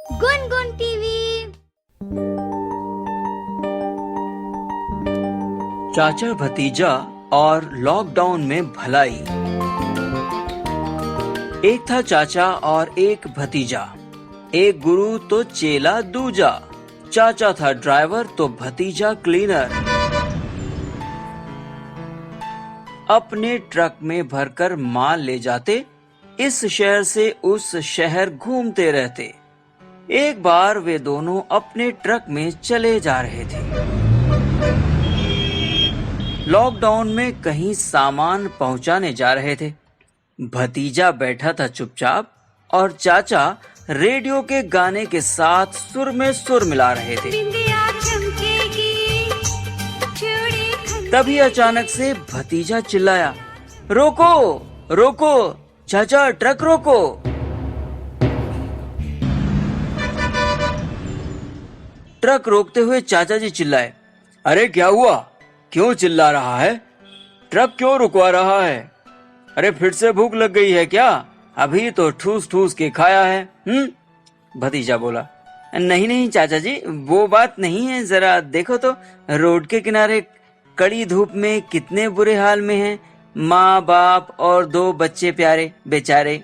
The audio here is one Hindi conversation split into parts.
गुनगुन टीवी। चाचा भतीजा और लॉकडाउन में भलाई। एक था चाचा और एक भतीजा, एक गुरु तो चेला दूजा। चाचा था ड्राइवर तो भतीजा क्लीनर। अपने ट्रक में भरकर माल ले जाते, इस शहर से उस शहर घूमते रहते। एक बार वे दोनों अपने ट्रक में चले जा रहे थे। लॉकडाउन में कहीं सामान पहुंचाने जा रहे थे। भतीजा बैठा था चुपचाप और चाचा रेडियो के गाने के साथ सुर में सुर मिला रहे थे। तभी अचानक से भतीजा चिल्लाया, रोको रोको चाचा, ट्रक रोको। ट्रक रोकते हुए चाचा जी चिल्लाए, अरे क्या हुआ, क्यों चिल्ला रहा है, ट्रक क्यों रुकवा रहा है? अरे फिर से भूख लग गई है क्या? अभी तो ठूस ठूस के खाया है। भतीजा बोला, नहीं नहीं चाचा जी, वो बात नहीं है, जरा देखो तो रोड के किनारे कड़ी धूप में कितने बुरे हाल में हैं माँ बाप और 2 बच्चे प्यारे बेचारे।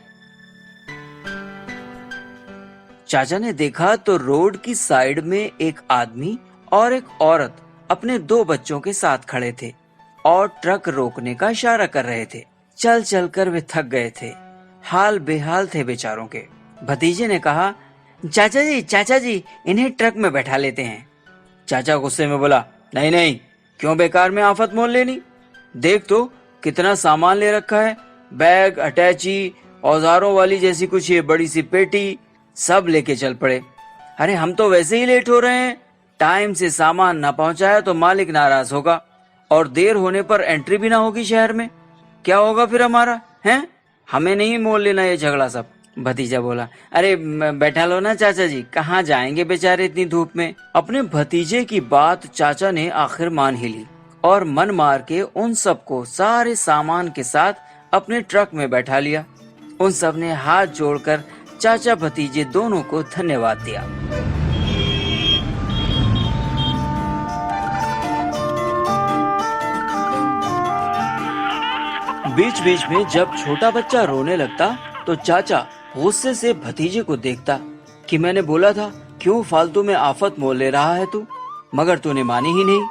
चाचा ने देखा तो रोड की साइड में एक आदमी और एक औरत अपने 2 बच्चों के साथ खड़े थे और ट्रक रोकने का इशारा कर रहे थे। चल चल कर वे थक गए थे, हाल बेहाल थे बेचारों के। भतीजे ने कहा, चाचा जी इन्हें ट्रक में बैठा लेते हैं। चाचा गुस्से में बोला, नहीं नहीं, क्यों बेकार में आफत मोल लेनी, देख तो कितना सामान ले रखा है, बैग, अटैची, औजारों वाली जैसी कुछ ये बड़ी सी पेटी, सब लेके चल पड़े। अरे हम तो वैसे ही लेट हो रहे हैं, टाइम से सामान ना पहुंचाया तो मालिक नाराज होगा और देर होने पर एंट्री भी ना होगी शहर में, क्या होगा फिर हमारा, हैं? हमें नहीं मोल लेना ये झगड़ा सब। भतीजा बोला, अरे बैठा लो ना चाचा जी, कहाँ जाएंगे बेचारे इतनी धूप में। अपने भतीजे की बात चाचा ने आखिर मान ही ली और मन मार के उन सबको सारे सामान के साथ अपने ट्रक में बैठा लिया। उन सब ने हाथ जोड़कर चाचा भतीजे दोनों को धन्यवाद दिया। बीच बीच में जब छोटा बच्चा रोने लगता तो चाचा गुस्से से भतीजे को देखता कि मैंने बोला था, क्यों फालतू में आफत मोल ले रहा है तू, मगर तूने मानी ही नहीं।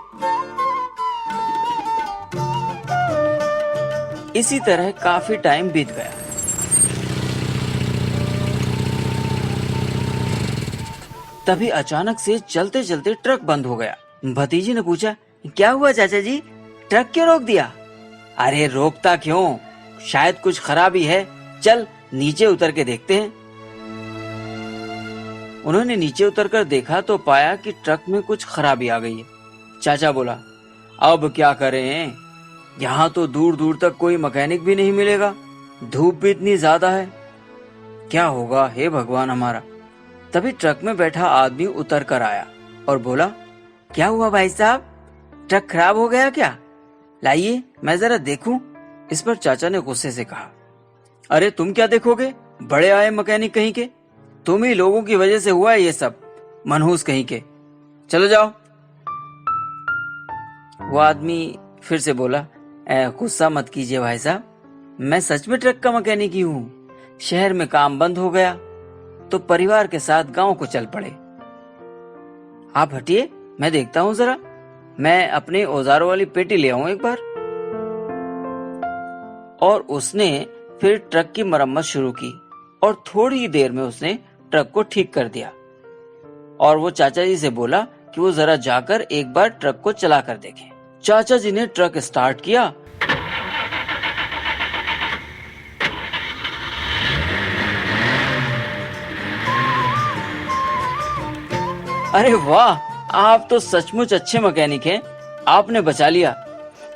इसी तरह काफी टाइम बीत गया। तभी अचानक से चलते चलते ट्रक बंद हो गया। भतीजी ने पूछा, क्या हुआ चाचा जी, ट्रक क्यों रोक दिया? अरे रोकता क्यों, शायद कुछ खराबी है, चल नीचे उतर के देखते हैं। उन्होंने नीचे उतरकर देखा तो पाया कि ट्रक में कुछ खराबी आ गई है। चाचा बोला, अब क्या करें, यहाँ तो दूर दूर तक कोई मैकेनिक भी नहीं मिलेगा, धूप भी इतनी ज्यादा है, क्या होगा हे भगवान हमारा। तभी ट्रक में बैठा आदमी उतर कर आया और बोला, क्या हुआ भाई साहब, ट्रक खराब हो गया क्या? लाइए मैं जरा देखूं। इस पर चाचा ने गुस्से से कहा, अरे तुम क्या देखोगे, बड़े आए मैकेनिक कहीं के, तुम ही लोगों की वजह से हुआ है ये सब, मनहूस कहीं के, चलो जाओ। वो आदमी फिर से बोला, गुस्सा मत कीजिए भाई साहब, मैं सच में ट्रक का मैकेनिक ही हूँ, शहर में काम बंद हो गया तो परिवार के साथ गांव को चल पड़े। आप हटिए, मैं देखता हूँ जरा, मैं अपने औजारों वाली पेटी ले आऊं एक बार। और उसने फिर ट्रक की मरम्मत शुरू की और थोड़ी ही देर में उसने ट्रक को ठीक कर दिया और वो चाचा जी से बोला कि वो जरा जाकर एक बार ट्रक को चला कर देखें। चाचा जी ने ट्रक स्टार्ट किया। अरे वाह, आप तो सचमुच अच्छे मैकेनिक हैं, आपने बचा लिया,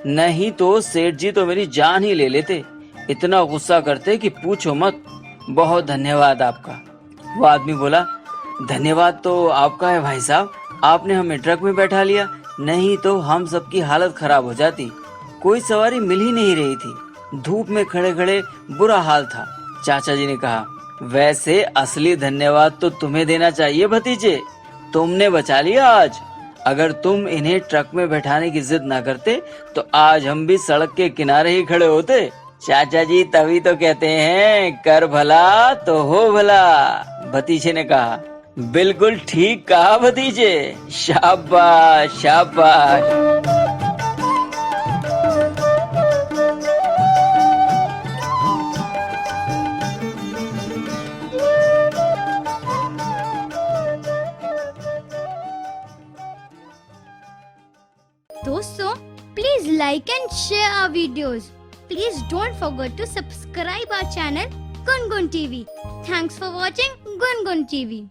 नहीं तो सेठ जी तो मेरी जान ही ले लेते, इतना गुस्सा करते कि पूछो मत, बहुत धन्यवाद आपका। वो आदमी बोला, धन्यवाद तो आपका है भाई साहब, आपने हमें ट्रक में बैठा लिया, नहीं तो हम सबकी हालत खराब हो जाती, कोई सवारी मिल ही नहीं रही थी, धूप में खड़े खड़े बुरा हाल था। चाचा जी ने कहा, वैसे असली धन्यवाद तो तुम्हें देना चाहिए भतीजे, तुमने बचा लिया आज। अगर तुम इन्हें ट्रक में बैठाने की जिद ना करते तो आज हम भी सड़क के किनारे ही खड़े होते। चाचा जी तभी तो कहते हैं कर भला तो हो भला, भतीजे ने कहा। बिल्कुल ठीक कहा भतीजे, शाबाश शाबाश। दोस्तों, please like and share our videos. Please don't forget to subscribe our channel Gun Gun TV. Thanks for watching Gun Gun TV.